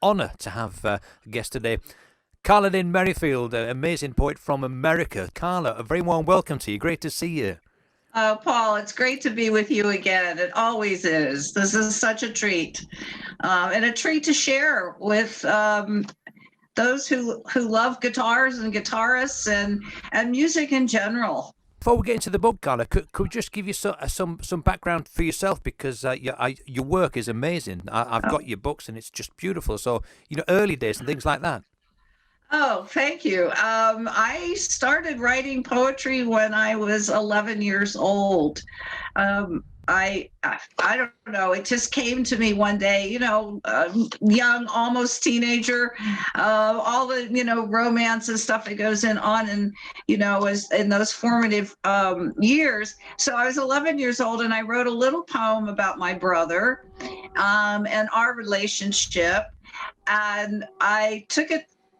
honour to have a guest today. Karla Linn Merrifield, an amazing poet from America. Karla, a very warm welcome to you. Great to see you. Paul, it's great to be with you again. It always is. This is such a treat, and a treat to share with those who love guitars and guitarists and music in general. Before we get into the book, Karla, could we just give you some background for yourself, because your work is amazing. I've got your books and it's just beautiful. So, early days and things like that. Oh, thank you. I started writing poetry when I was 11 years old. I don't know. It just came to me one day, young, almost teenager, all the, romance and stuff that goes on and, as in those formative years. So I was 11 years old and I wrote a little poem about my brother and our relationship. And I took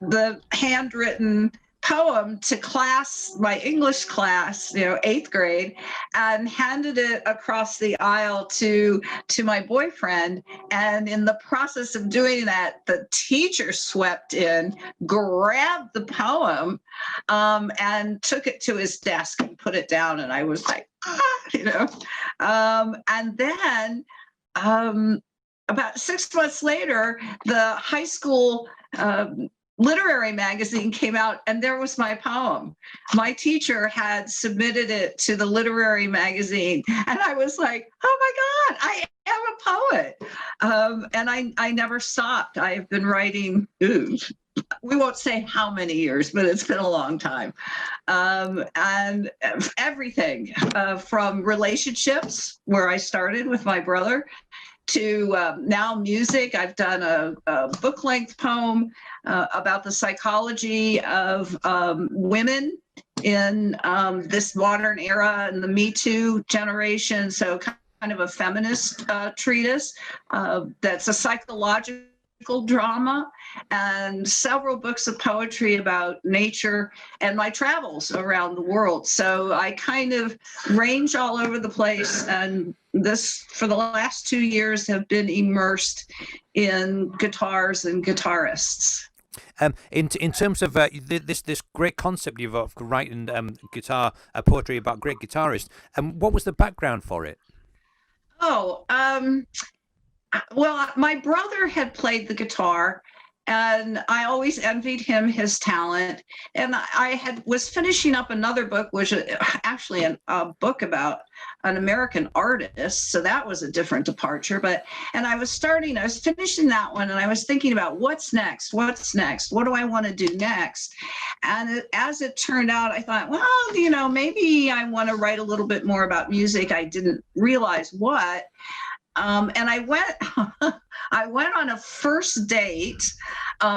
the handwritten poem to class, my English class, 8th grade, and handed it across the aisle to my boyfriend. And in the process of doing that, the teacher swept in, grabbed the poem, and took it to his desk and put it down. And I was like, and then about 6 months later, the high school literary magazine came out and there was my poem. My teacher had submitted it to the literary magazine and I was like, oh my God, I am a poet. And I never stopped. I have been writing, we won't say how many years, but it's been a long time. And everything from relationships, where I started with my brother, to now music. I've done a book-length poem about the psychology of women in this modern era and the Me Too generation. So kind of a feminist treatise that's a psychological drama, and several books of poetry about nature and my travels around the world. So I kind of range all over the place, and this, for the last 2 years, have been immersed in guitars and guitarists. In terms of this great concept you've of writing guitar poetry about great guitarists, what was the background for it? Well, my brother had played the guitar, and I always envied him his talent. And I was finishing up another book, which is actually a book about an American artist. So that was a different departure. And I was finishing that one, and I was thinking about what's next? What do I want to do next? And as it turned out, I thought, well, maybe I want to write a little bit more about music. I didn't realize what. And I went on a first date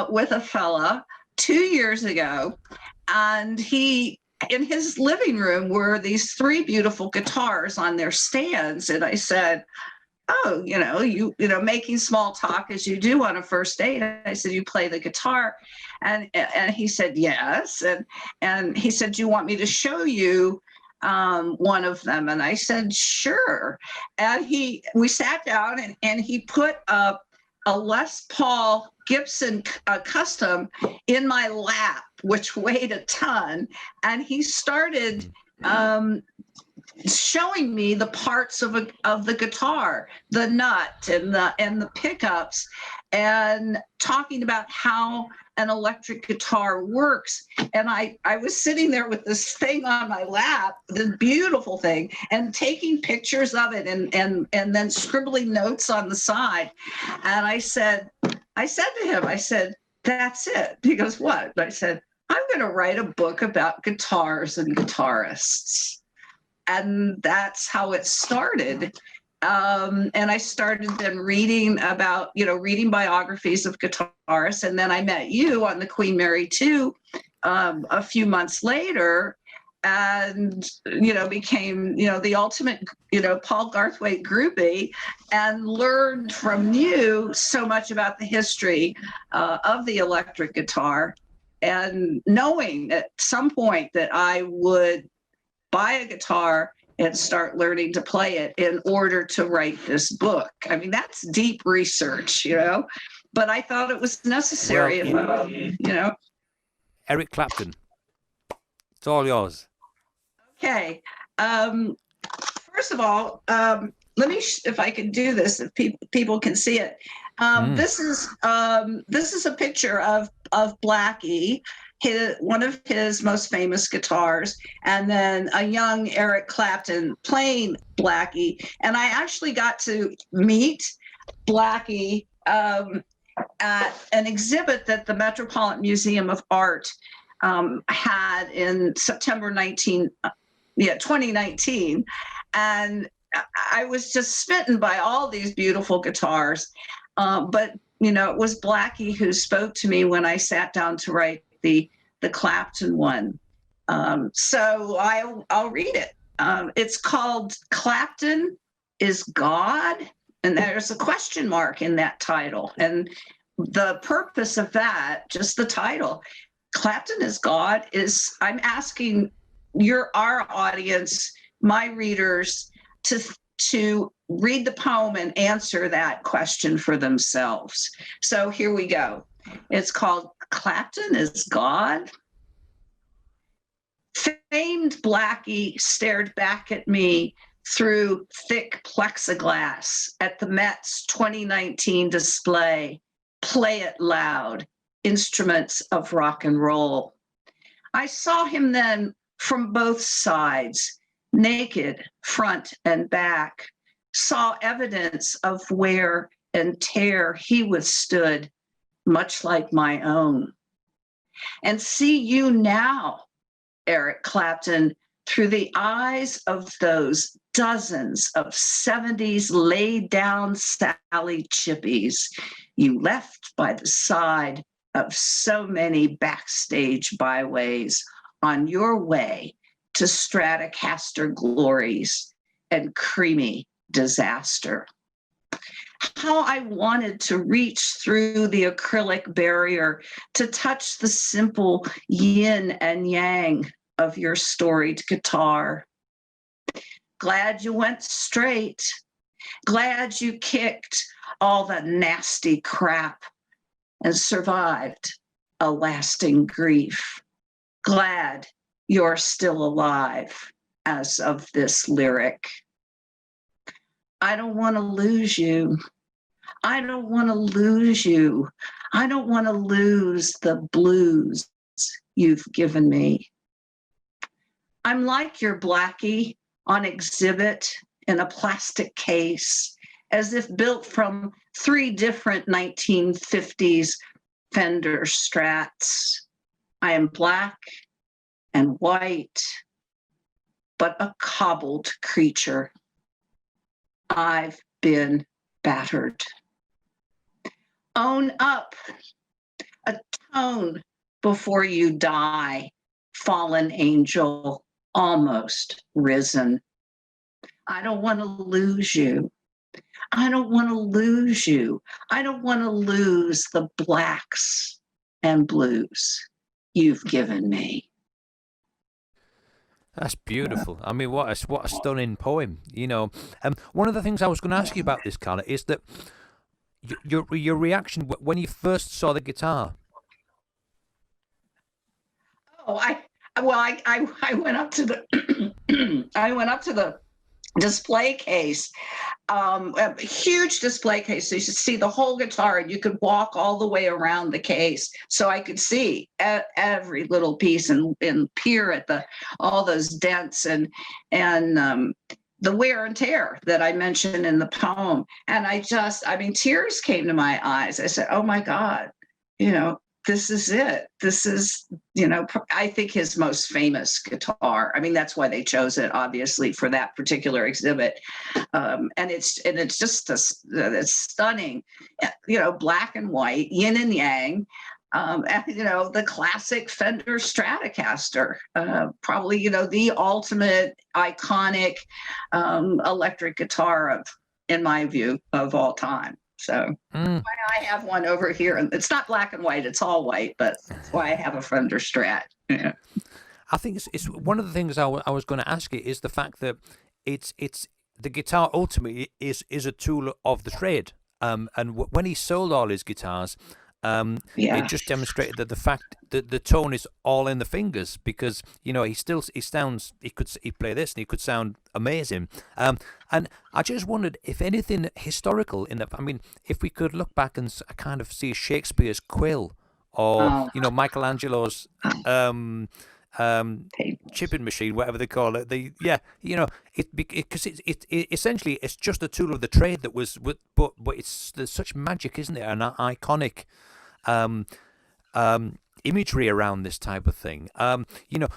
with a fella 2 years ago, and in his living room were these 3 beautiful guitars on their stands. And I said, oh, you making small talk as you do on a first date. I said, you play the guitar? And he said, yes. And he said, do you want me to show you one of them? And I said, sure. And we sat down and he put a Les Paul Gibson custom in my lap, which weighed a ton. And he started showing me the parts of the guitar, the nut and the pickups, and talking about how an electric guitar works. And I was sitting there with this thing on my lap, this beautiful thing, and taking pictures of it and then scribbling notes on the side. And I said to him, that's it. He goes, what? And I said, I'm going to write a book about guitars and guitarists. And that's how it started. And I started then reading biographies of guitarists. And then I met you on the Queen Mary 2 a few months later, and, became, the ultimate, Paul Garthwaite groupie, and learned from you so much about the history of the electric guitar, and knowing at some point that I would buy a guitar and start learning to play it in order to write this book. I mean, that's deep research, but I thought it was necessary. Well, Eric Clapton, it's all yours. Okay. First of all, let me, if I can do this, if people can see it. This is a picture of Blackie, one of his most famous guitars, and then a young Eric Clapton playing Blackie. And I actually got to meet Blackie at an exhibit that the Metropolitan Museum of Art had in September 2019. And I was just smitten by all these beautiful guitars. But, it was Blackie who spoke to me when I sat down to write the Clapton one. So I'll read it. It's called Clapton is God. And there's a question mark in that title. And the purpose of that, just the title, Clapton is God, is I'm asking our audience, my readers, to read the poem and answer that question for themselves. So here we go. It's called Clapton is God. Famed Blackie stared back at me through thick plexiglass at the Met's 2019 display. Play it loud, instruments of rock and roll. I saw him then from both sides, naked, front and back, saw evidence of wear and tear he withstood, much like my own. And see you now, Eric Clapton, through the eyes of those dozens of 70s laid down Sally chippies you left by the side of so many backstage byways on your way to Stratocaster glories and creamy disaster. How I wanted to reach through the acrylic barrier to touch the simple yin and yang of your storied guitar. Glad you went straight. Glad you kicked all the nasty crap and survived a lasting grief. Glad you're still alive as of this lyric. I don't want to lose you. I don't want to lose you. I don't want to lose the blues you've given me. I'm like your Blackie on exhibit in a plastic case, as if built from 3 different 1950s Fender Strats. I am black and white, but a cobbled creature. I've been battered. Own up, atone before you die, fallen angel, almost risen. I don't want to lose you. I don't want to lose you. I don't want to lose the blacks and blues you've given me. That's beautiful. I mean, what a stunning poem. One of the things I was going to ask you about this, Karla, is that your reaction when you first saw the guitar. Oh, I went up to the display case, a huge display case. So you should see the whole guitar, and you could walk all the way around the case, so I could see every little piece and peer at all those dents and the wear and tear that I mentioned in the poem. And tears came to my eyes. I said, "Oh my God, this is it. This is, I think his most famous guitar." I mean, that's why they chose it, obviously, for that particular exhibit. And it's just it's stunning, black and white, yin and yang. And, the classic Fender Stratocaster, probably, the ultimate iconic electric guitar in my view, of all time. So I have one over here, and it's not black and white; it's all white. But that's why I have a Fender Strat. Yeah. I think it's one of the things I was going to ask you is the fact that it's the guitar ultimately is a tool of the trade. when he sold all his guitars, Yeah. it just demonstrated that the fact that the tone is all in the fingers, because he play this and he could sound amazing. And I just wondered if anything historical in that. I mean, if we could look back and kind of see Shakespeare's quill, or Oh, Michelangelo's chipping machine, whatever they call it. Because it essentially it's just a tool of the trade that was, but there's such magic, isn't there, and iconic imagery around this type of thing.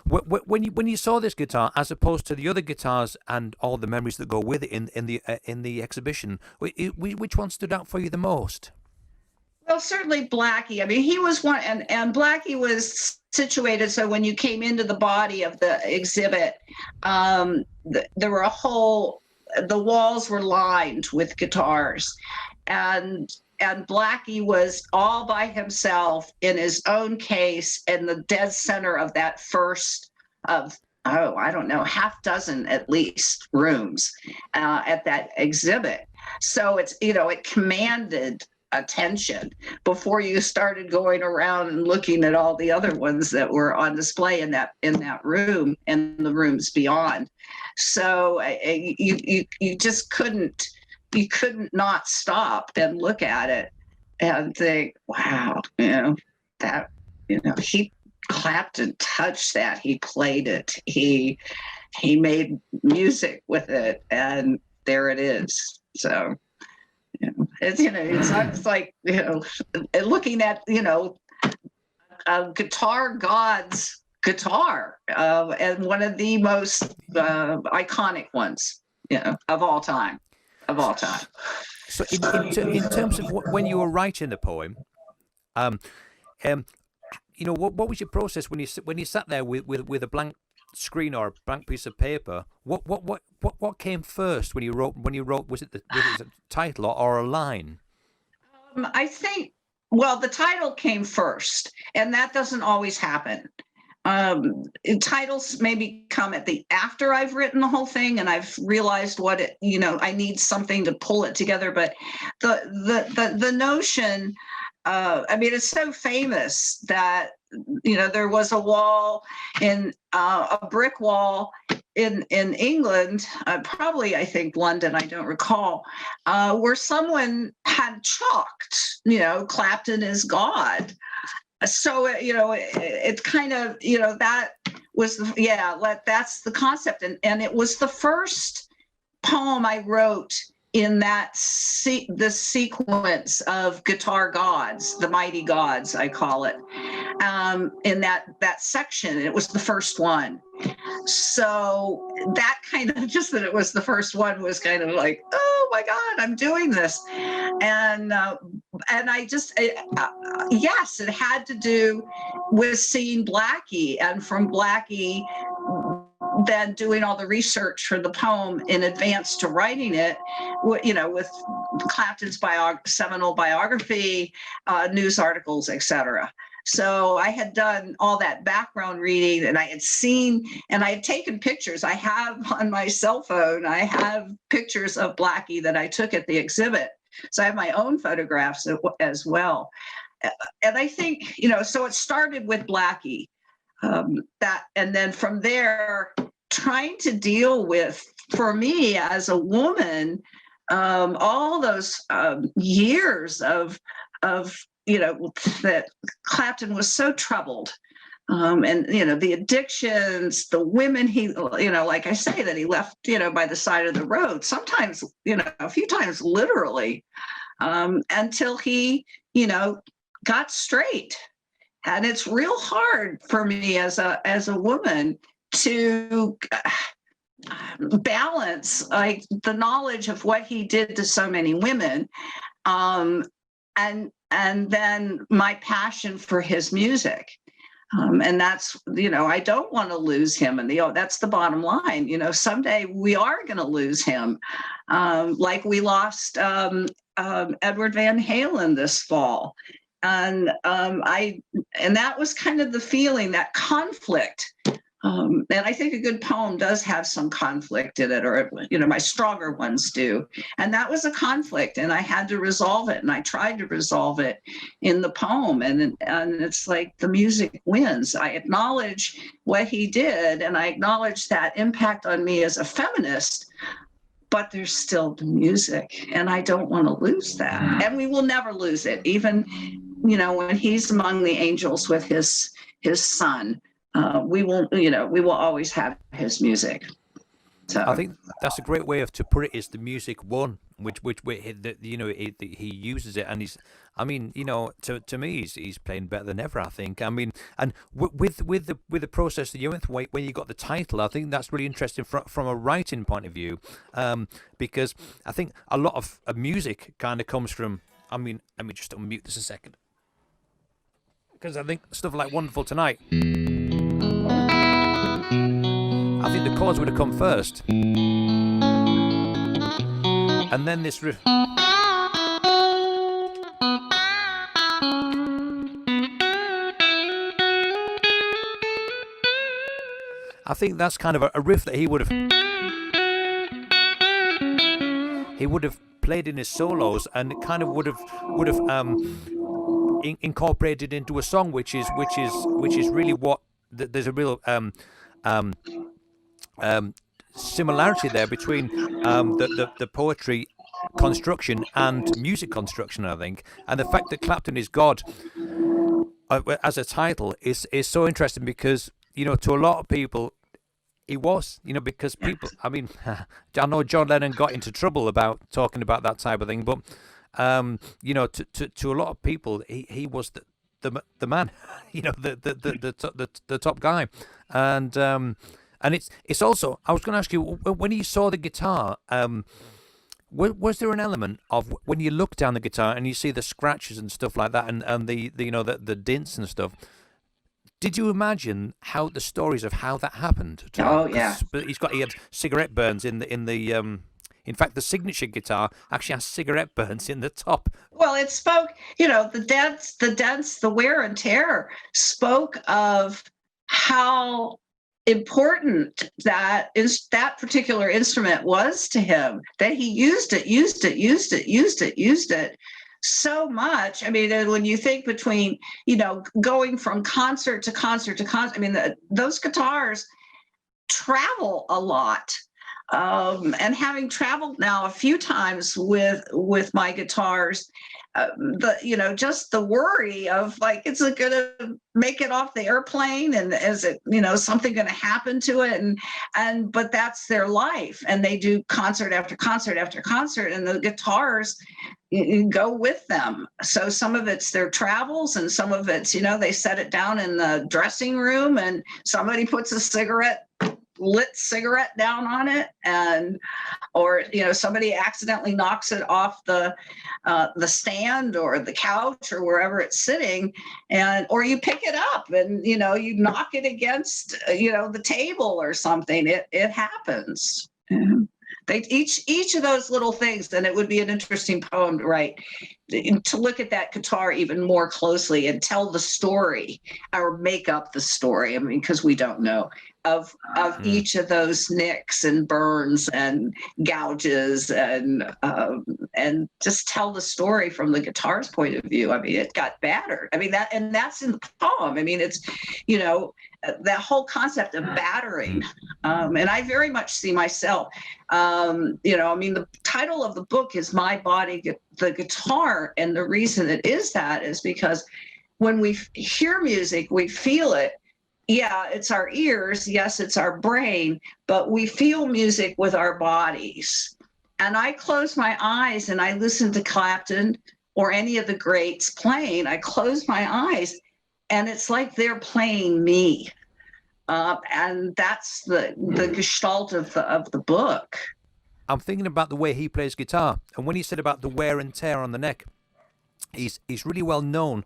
When you saw this guitar, as opposed to the other guitars and all the memories that go with it in the exhibition, which one stood out for you the most? well, certainly Blackie. I mean, he was one, and Blackie was situated so when you came into the body of the exhibit, there were the walls were lined with guitars, and Blackie was all by himself in his own case in the dead center of that first of, I don't know, half dozen at least rooms at that exhibit. So it commanded attention before you started going around and looking at all the other ones that were on display in that room and the rooms beyond. So you just couldn't not stop and look at it and think, wow, Clapton touched that, he played it, he made music with it, and there it is. So it's like looking at a guitar god's guitar, and one of the most iconic ones of all time. So in terms of when you were writing the poem, what was your process when you sat there with a blank screen or a blank piece of paper? What came first when you wrote? Was it the title or a line? I think, well, the title came first, and that doesn't always happen. Titles maybe come after I've written the whole thing and I've realized I need something to pull it together. But the notion, it's so famous that there was a wall a brick wall in England, probably I think London, I don't recall, where someone had chalked, Clapton is God. So it's kind of that was that's the concept, and it was the first poem I wrote in that the sequence of guitar gods, the mighty gods, I call it, in that section. It was the first one. So that kind of, just that it was the first one was kind of like, oh my God, I'm doing this. And I just, yes, it had to do with seeing Blackie, and from Blackie, then doing all the research for the poem in advance to writing it, with Clapton's seminal biography, news articles, etc. So I had done all that background reading, and I had seen, and I had taken pictures. I have on my cell phone, I have pictures of Blackie that I took at the exhibit. So I have my own photographs as well. And I think, so it started with Blackie. And then from there, trying to deal with, for me as a woman, all those years of that Clapton was so troubled, and the addictions, the women he, like I say, that he left, by the side of the road, sometimes, a few times literally, until he, got straight. And it's real hard for me as a woman to balance like the knowledge of what he did to so many women, and then my passion for his music. And that's, I don't want to lose him. And that's the bottom line. Someday we are going to lose him, like we lost Edward Van Halen this fall. And that was kind of the feeling, that conflict And I think a good poem does have some conflict in it, or, you know, my stronger ones do. And that was a conflict, and I had to resolve it. And I tried to resolve it in the poem. And it's like the music wins. I acknowledge what he did, and I acknowledge that impact on me as a feminist, but there's still the music, and I don't want to lose that. And we will never lose it. Even, you know, when he's among the angels with his son, we will always have his music. So I think that's a great way to put it. Is the music one, which you know, he uses it, and I mean, you know, to me, he's playing better than ever. I think. I mean, and with the process that you went through when you got the title, I think that's really interesting from a writing point of view, because I think a lot of music kind of comes from. I mean, let me just unmute this a second, because I think stuff like "Wonderful Tonight." I think the chords would have come first, and then this riff. I think that's kind of a riff that he would have played in his solos, and it kind of would have incorporated into a song, which is really what there's a real similarity there between the poetry construction and music construction, I think, and the fact that Clapton is God as a title is so interesting, because, you know, to a lot of people he was, you know, because people, I mean, I know John Lennon got into trouble about talking about that type of thing, but you know, to a lot of people he was the man, you know, the top guy, and it's also, I was going to ask you, when you saw the guitar, was there an element of when you look down the guitar and you see the scratches and stuff like that, and the you know, the dints and stuff? Did you imagine how the stories of how that happened? Oh yeah. He had cigarette burns in the. In fact, the signature guitar actually has cigarette burns in the top. Well, it spoke, you know, the dents, the wear and tear spoke of how important that particular instrument was to him, that he used it so much. I mean, when you think between, you know, going from concert to concert to concert, I mean, those guitars travel a lot. And having traveled now a few times with my guitars, just the worry of, like, is it going to make it off the airplane, and is it, you know, something going to happen to it, but that's their life, and they do concert after concert after concert, and the guitars go with them. So some of it's their travels, and some of it's, you know, they set it down in the dressing room, and somebody puts a lit cigarette down on it, or, you know, somebody accidentally knocks it off the stand or the couch or wherever it's sitting, or you pick it up and, you know, you knock it against, you know, the table or something. It happens. They each of those little things, and it would be an interesting poem to write, to look at that guitar even more closely and tell the story, or make up the story. I mean, because we don't know of each of those nicks and burns and gouges, and just tell the story from the guitar's point of view. I mean, it got battered. I mean, that's in the poem. I mean, it's, you know, that whole concept of battering. And I very much see myself, you know, I mean, the title of the book is My Body, the Guitar. And the reason it is that is because when we hear music, we feel it. Yeah, it's our ears. Yes, it's our brain, but we feel music with our bodies. And I close my eyes and I listen to Clapton or any of the greats playing. I close my eyes and it's like they're playing me. And that's the gestalt of the book. I'm thinking about the way he plays guitar. And when he said about the wear and tear on the neck, he's really well known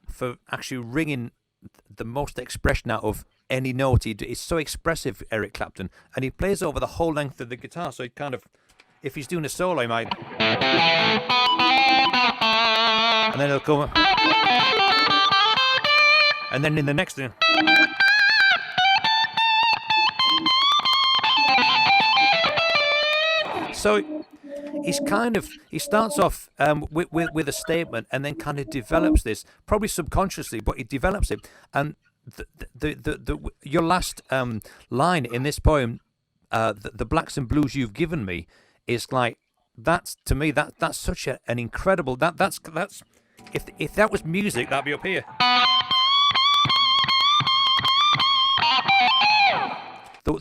for actually ringing the most expression out of any note. He's so expressive, Eric Clapton, and he plays over the whole length of the guitar. So he kind of, if he's doing a solo, he might, and then he'll come, and then in the next thing, So he starts off with a statement and then kind of develops this, probably subconsciously, but he develops it. And your last line in this poem, the blacks and blues you've given me, is like, that's, to me, that's such an incredible, that's if that was music, that'd be up here.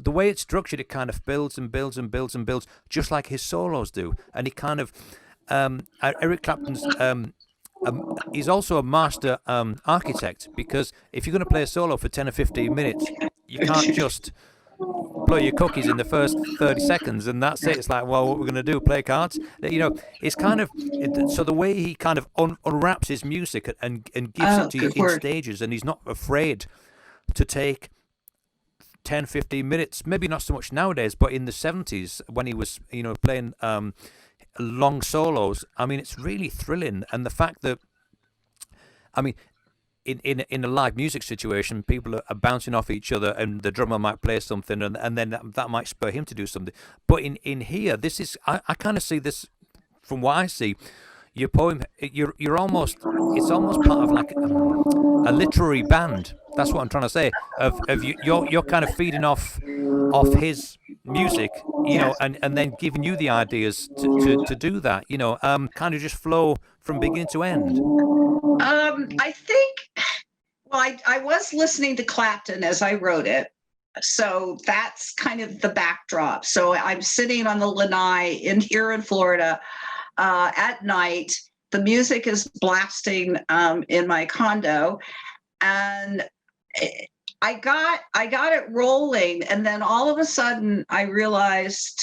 The way it's structured, it kind of builds and builds and builds and builds, just like his solos do. And he kind of, Eric Clapton's, he's also a master architect, because if you're going to play a solo for 10 or 15 minutes, you can't just blow your cookies in the first 30 seconds and that's it. It's like, well, what we're going to do, play cards? You know, it's kind of, so the way he kind of unwraps his music and gives it to you in stages, and he's not afraid to take 10, 15 minutes, maybe not so much nowadays, but in the 70s when he was, you know, playing long solos, I mean, it's really thrilling. And the fact that, I mean, in a live music situation, people are bouncing off each other, and the drummer might play something, and then that might spur him to do something. But in here, this is, I kind of see this, from what I see, your poem, you're almost, it's almost part of like a literary band. That's what I'm trying to say. Of you're kind of feeding off his music, you know, and then giving you the ideas to do that, you know, kind of just flow from beginning to end. I think, well, I was listening to Clapton as I wrote it, so that's kind of the backdrop. So I'm sitting on the lanai here in Florida at night. The music is blasting in my condo, and I got it rolling, and then all of a sudden I realized,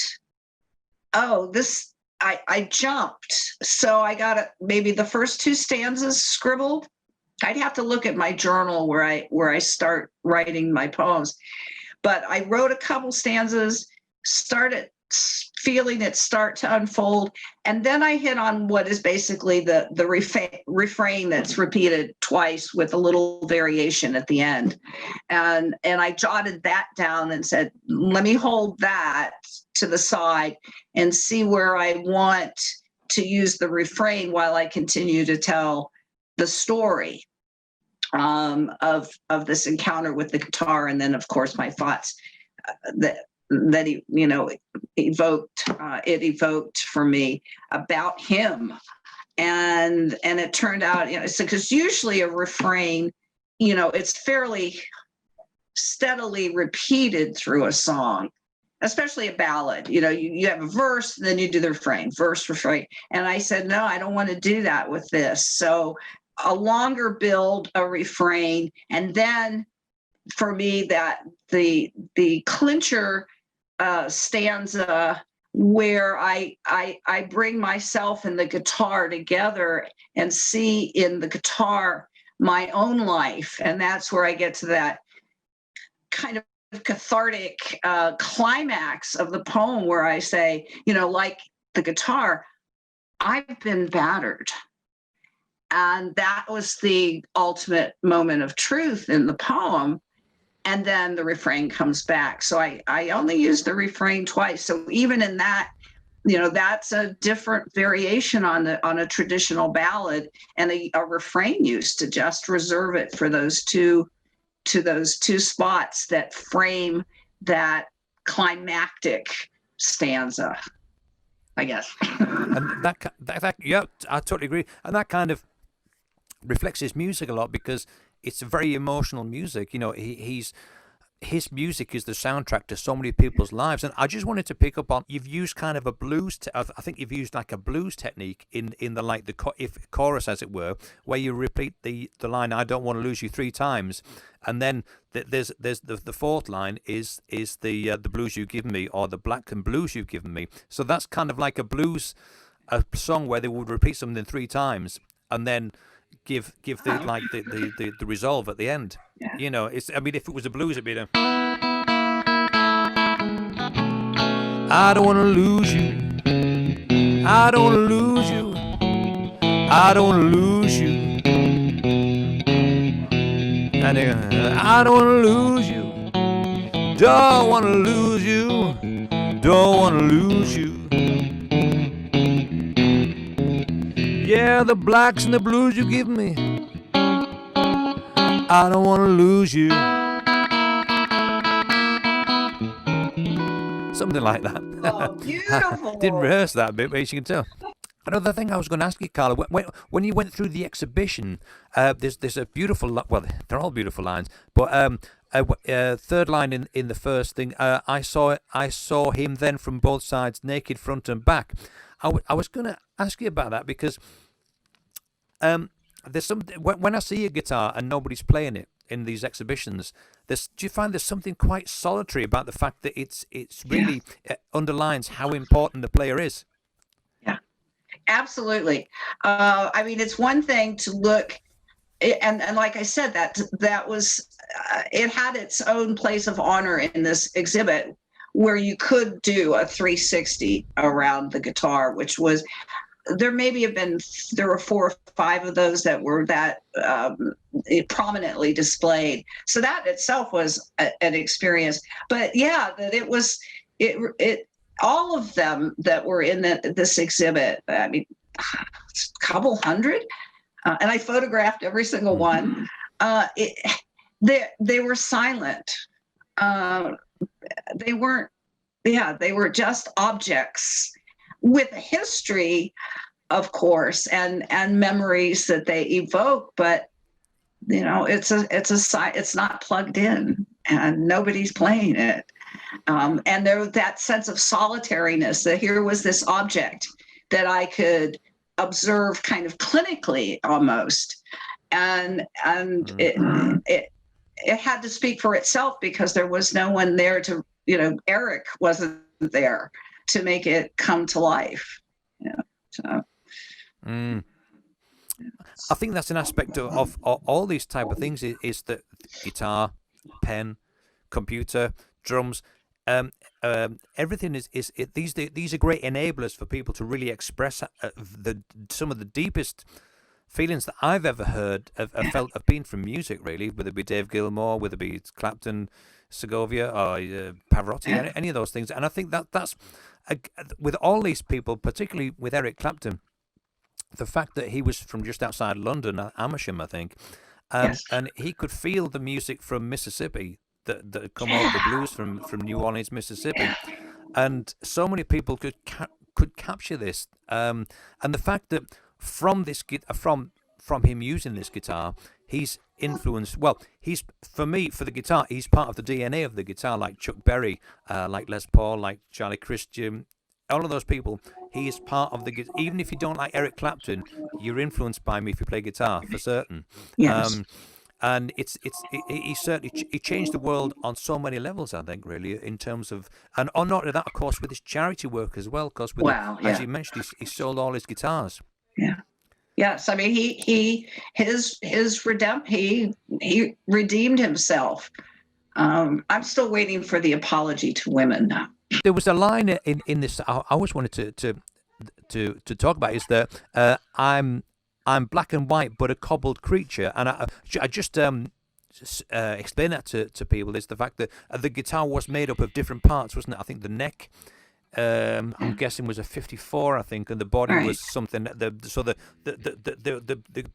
oh, this, I jumped. So I got maybe the first two stanzas scribbled. I'd have to look at my journal where I start writing my poems, but I wrote a couple stanzas, started feeling it start to unfold, and then I hit on what is basically the refrain that's repeated twice with a little variation at the end, and I jotted that down and said, let me hold that to the side and see where I want to use the refrain while I continue to tell the story of this encounter with the guitar, and then of course my thoughts that he, you know, evoked for me about him, and it turned out, you know, so because usually a refrain, you know, it's fairly steadily repeated through a song, especially a ballad. You know, you have a verse, then you do the refrain, verse, refrain, and I said, no, I don't want to do that with this. So a longer build, a refrain, and then for me that the clincher stanza where I bring myself and the guitar together and see in the guitar my own life, and that's where I get to that kind of cathartic climax of the poem where I say, you know, like the guitar, I've been battered. And that was the ultimate moment of truth in the poem. And then the refrain comes back. So I only used the refrain twice. So even in that, you know, that's a different variation on a traditional ballad, and a refrain used to just reserve it for those two spots that frame that climactic stanza, I guess. And that yeah, I totally agree. And that kind of reflects his music a lot, because it's a very emotional music. You know, his music is the soundtrack to so many people's lives. And I just wanted to pick up on, you've used kind of a blues, I think you've used like a blues technique in the like the chorus, as it were, where you repeat the line, I don't want to lose you 3 times. And then there's the fourth line is the blues you've given me, or the black and blues you've given me. So that's kind of like a blues, a song where they would repeat something 3 times and then give the resolve at the end. Yeah. You know, it's, I mean, if it was a blues, it'd be I don't want to lose you, I don't want to lose you, I don't want to lose you, and I don't want to lose you, don't want to lose you, don't want to lose you. Yeah, the blacks and the blues you give me, I don't want to lose you. Something like that. Oh, beautiful. Didn't rehearse that bit, but as you can tell. Another thing I was going to ask you, Karla, when you went through the exhibition, there's a beautiful, well, they're all beautiful lines, but third line in the first thing, I saw him then from both sides, naked front and back. I was going to ask you about that because there's some when I see a guitar and nobody's playing it in these exhibitions, do you find there's something quite solitary about the fact that it's really underlines how important the player is? Yeah, absolutely. I mean, it's one thing to look, and like I said, that was it had its own place of honor in this exhibit where you could do a 360 around the guitar, which was there were 4 or 5 of those that were that prominently displayed. So that itself was an experience. But yeah, that it was all of them that were in this exhibit. I mean, a couple hundred, and I photographed every single one. They were silent. They weren't. Yeah, they were just objects with a history, of course, and memories that they evoke, but it's not plugged in and nobody's playing it. And there was that sense of solitariness that here was this object that I could observe kind of clinically almost. And it had to speak for itself because there was no one there to, Eric wasn't there to make it come to life. I think that's an aspect of all these type of things is that guitar, pen, computer, drums, everything is these are great enablers for people to really express some of the deepest feelings that I've ever heard felt have been from music, really, whether it be Dave Gilmour, whether it be Clapton, Segovia, or Pavarotti, any of those things. And I think that's with all these people, particularly with Eric Clapton, the fact that he was from just outside London, Amersham, I think, and he could feel the music from Mississippi that had come out, the blues from New Orleans, Mississippi, and so many people could capture this, and the fact that from him using this guitar, he's influenced. Well, for the guitar, he's part of the DNA of the guitar, like Chuck Berry, like Les Paul, like Charlie Christian. All of those people, he is part of the. Even if you don't like Eric Clapton, you're influenced by him if you play guitar for certain. Yes. And he certainly changed the world on so many levels. I think really in terms of and on not that, of course, with his charity work as well. Because as you mentioned, he sold all his guitars. Yeah. Yes, I mean he redeemed himself. I'm still waiting for the apology to women now. There was a line in this I always wanted to talk about is that I'm black and white but a cobbled creature, and I just explain that to people is the fact that the guitar was made up of different parts, wasn't it? I think the neck. I'm guessing was a 54, I think, and the body was something. So the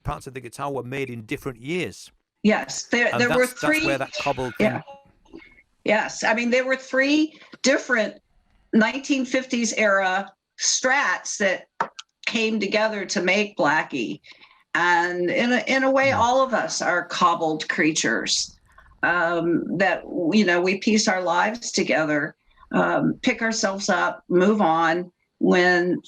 parts of the guitar were made in different years. Yes, there were 3. That's where that cobbled thing. Yeah. Yes, I mean there were 3 different 1950s era strats that came together to make Blackie, and in a way, all of us are cobbled creatures. That we piece our lives together. Pick ourselves up, move on when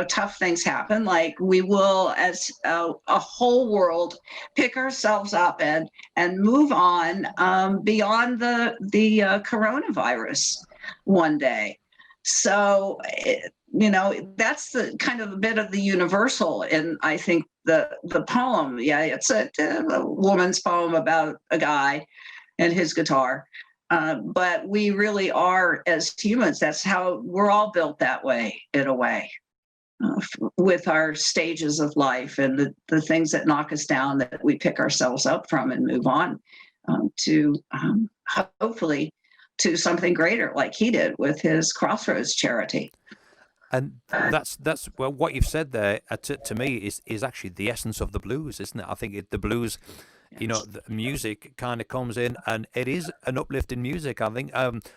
tough things happen, like we will as a whole world pick ourselves up and move on beyond the coronavirus one day. So that's the kind of a bit of the universal in I think the poem. Yeah, it's a woman's poem about a guy and his guitar. But we really are, as humans, that's how we're all built that way, in a way, with our stages of life and the things that knock us down that we pick ourselves up from and move on to hopefully to something greater, like he did with his Crossroads charity. And that's well, what you've said there to me is actually the essence of the blues, isn't it? I think the blues, the music kind of comes in, and it is an uplifting music. I think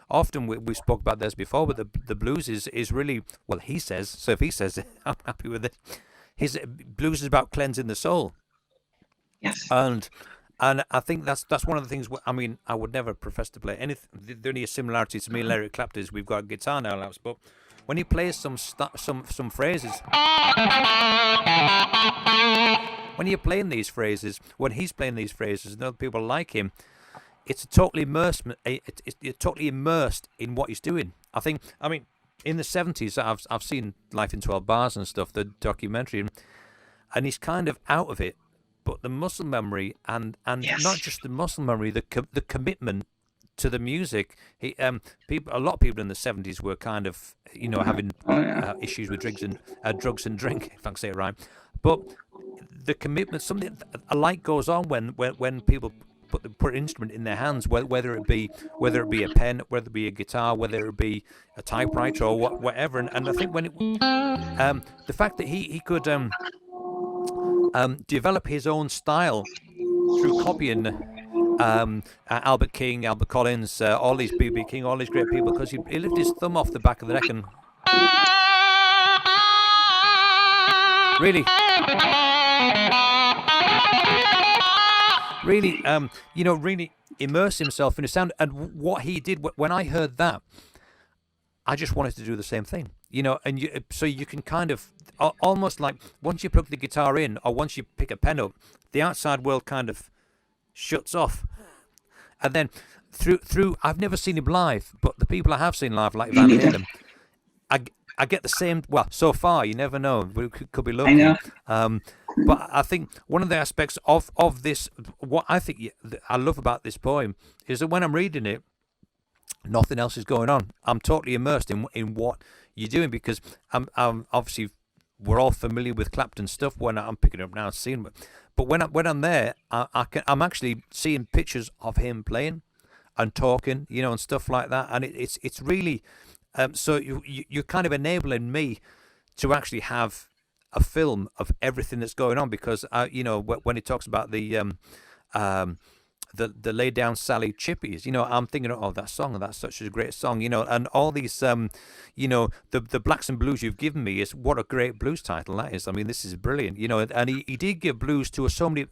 often we spoke about this before, but the blues is really, well, he says. So if he says it, I'm happy with it. His blues is about cleansing the soul. Yes. And I think that's one of the things. I mean, I would never profess to play anything. The only similarity to me and Eric Clapton is we've got a guitar now, Laps, but when he plays some phrases, when you're playing these phrases, when he's playing these phrases, and other people like him, it's totally immersed. You're totally immersed in what he's doing. I mean, in the 70s, I've seen Life in 12 Bars and stuff, the documentary, and he's kind of out of it. But the muscle memory and Yes. not just the muscle memory, the commitment to the music. A lot of people in the 70s were kind of having issues with drugs and drink, if I can say it right. But the commitment, a light goes on when people put an instrument in their hands, whether it be a pen, whether it be a guitar, whether it be a typewriter or whatever. And I think when the fact that he could develop his own style through copying Albert King, Albert Collins, all these B.B. King, all these great people, because he lifted his thumb off the back of the neck and really, really immerse himself in the sound. And what he did when I heard that, I just wanted to do the same thing, and so you can kind of almost like once you plug the guitar in or once you pick a pen up, the outside world kind of shuts off. And then through I've never seen him live, but the people I have seen live, like Van Halen, I get the same. Well, so far you never know. We could be lucky. I know. But I think one of the aspects of this, what I think I love about this poem, is that when I'm reading it, nothing else is going on. I'm totally immersed in what you're doing, because I'm obviously we're all familiar with Clapton stuff when I'm picking it up now and seeing it. But when I'm there, I'm actually seeing pictures of him playing and talking, and stuff like that. And it's really so you're kind of enabling me to actually have a film of everything that's going on, because when he talks about the Lay Down Sally Chippies, I'm thinking, oh, that song, that's such a great song, and all these, the Blacks and Blues you've given me is what a great blues title that is. I mean, this is brilliant, and he did give blues to so many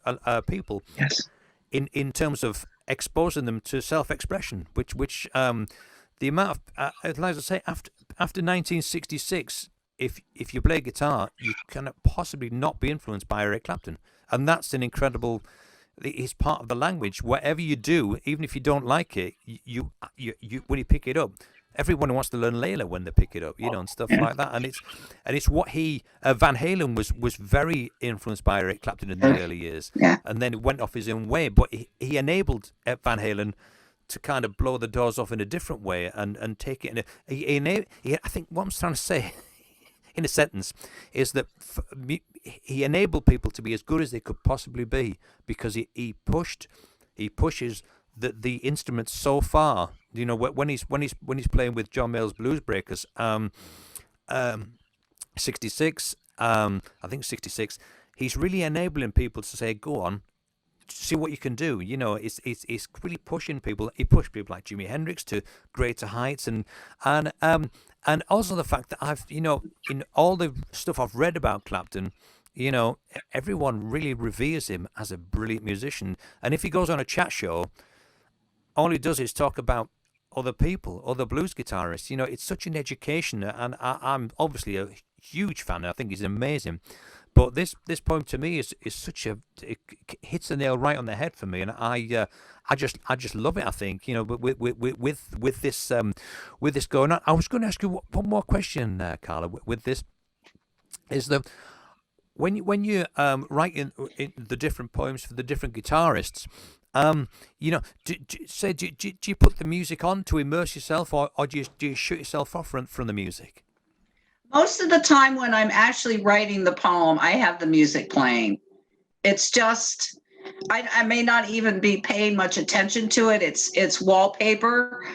people. Yes. In terms of exposing them to self-expression, which the amount of, as I say, after 1966, if you play guitar, you cannot possibly not be influenced by Eric Clapton, and that's an incredible. It's part of the language. Whatever you do, even if you don't like it, you when you pick it up, everyone wants to learn Layla when they pick it up, and stuff like that. And it's what Van Halen was very influenced by Eric Clapton in the early years, and then it went off his own way. But he enabled Van Halen to kind of blow the doors off in a different way and take it in I think what I'm trying to say in a sentence is that he enabled people to be as good as they could possibly be, because he pushes the instruments so far. When he's playing with John Mayall's Blues Breakers, 66, I think 66, he's really enabling people to say, go on, see what you can do. It's really pushing people. He pushed people like Jimi Hendrix to greater heights, and also the fact that I've, in all the stuff I've read about Clapton, everyone really reveres him as a brilliant musician. And if he goes on a chat show, all he does is talk about other people, other blues guitarists. It's such an education, and I'm obviously a huge fan. I think he's amazing. But this poem to me is such it hits the nail right on the head for me, and I just love it. I think with this going on. I was going to ask you one more question, Karla. With this, is that when you writing in the different poems for the different guitarists, do you put the music on to immerse yourself, or do you shut yourself off from the music? Most of the time when I'm actually writing the poem, I have the music playing. It's just, I may not even be paying much attention to it. It's wallpaper,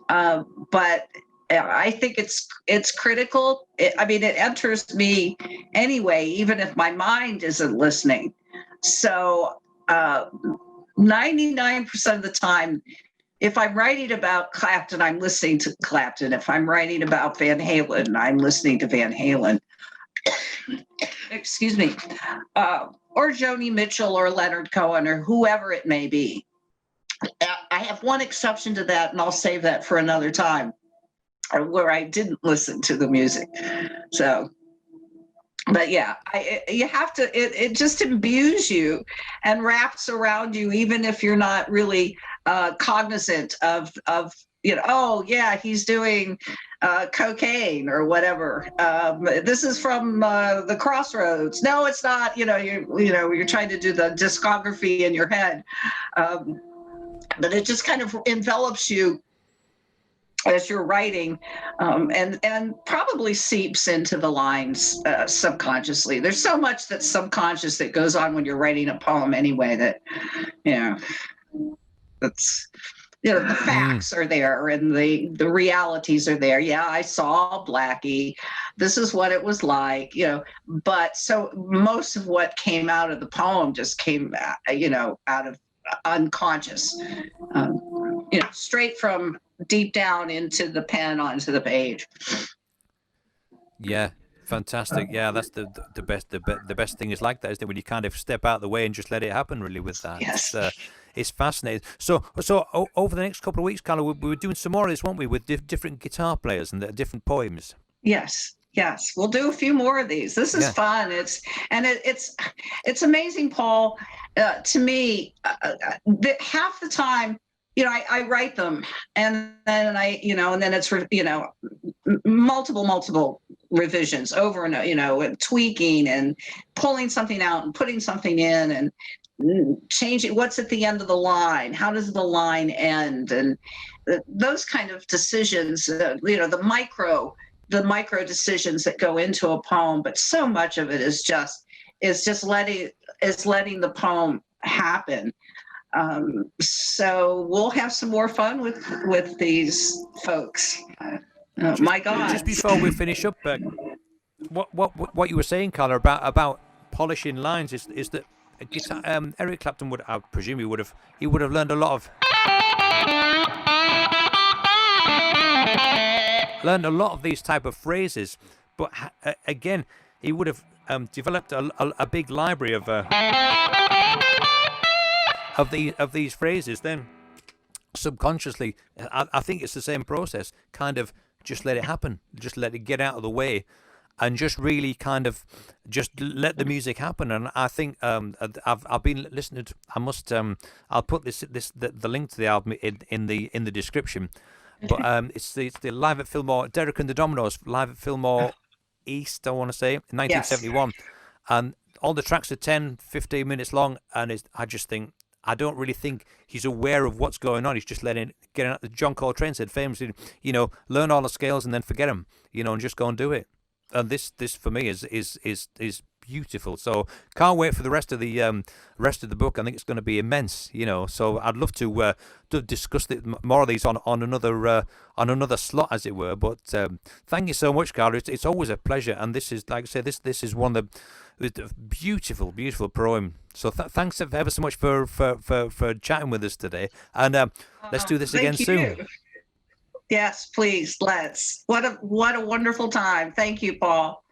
but I think it's critical. I mean, it enters me anyway, even if my mind isn't listening. So 99% of the time, if I'm writing about Clapton, I'm listening to Clapton. If I'm writing about Van Halen, I'm listening to Van Halen. Excuse me. Or Joni Mitchell or Leonard Cohen or whoever it may be. I have one exception to that, and I'll save that for another time, where I didn't listen to the music. So, but yeah, you have to, it just imbues you and wraps around you, even if you're not really cognizant of, oh yeah, he's doing cocaine or whatever. This is from the Crossroads. No, it's not. You're trying to do the discography in your head, but it just kind of envelops you as you're writing, and probably seeps into the lines subconsciously. There's so much that's subconscious that goes on when you're writing a poem anyway, that that's. The facts are there and the realities are there. Yeah, I saw Blackie. This is what it was like, but so most of what came out of the poem just came, out of unconscious, straight from deep down into the pen onto the page. Yeah. Fantastic. Yeah, that's the best. The best thing is like that, isn't it? When you kind of step out of the way and just let it happen. Really, with that, yes. It's fascinating. So over the next couple of weeks, Karla, we were doing some more of this, weren't we, with different guitar players and different poems? Yes, we'll do a few more of these. This is fun. It's amazing, Paul. To me, half the time, I write them, and then and then it's multiple revisions over and and tweaking and pulling something out and putting something in and changing what's at the end of the line. How does the line end? And those kind of decisions, the micro decisions that go into a poem. But so much of it is just letting the poem happen. So we'll have some more fun with these folks. My God! Just before we finish up, what you were saying, Karla, about polishing lines is that Eric Clapton would, I presume, he would have learned a lot of these type of phrases, but again, he would have developed a big library of these phrases. Then subconsciously, I think it's the same process. Kind of just let it happen, just let it get out of the way, and just really kind of just let the music happen. And I think I've been listening to. I'll put the link to the album in the description. But it's the live at Fillmore, Derek and the Dominoes live at Fillmore East, I want to say, in 1971. Yes. And all the tracks are 10-15 minutes long, and I just think, I don't really think he's aware of what's going on. He's just getting out. John Coltrane said famously, learn all the scales and then forget them, and just go and do it. And this for me is beautiful. So can't wait for the rest of the book. I think it's going to be immense. So I'd love to discuss more of these on another slot, as it were. But thank you so much, Karla. It's always a pleasure. And this is, like I said, this is one of the beautiful poem. So thanks ever so much for chatting with us today. And let's do this again soon. Yes, please. Let's. What a wonderful time. Thank you, Paul.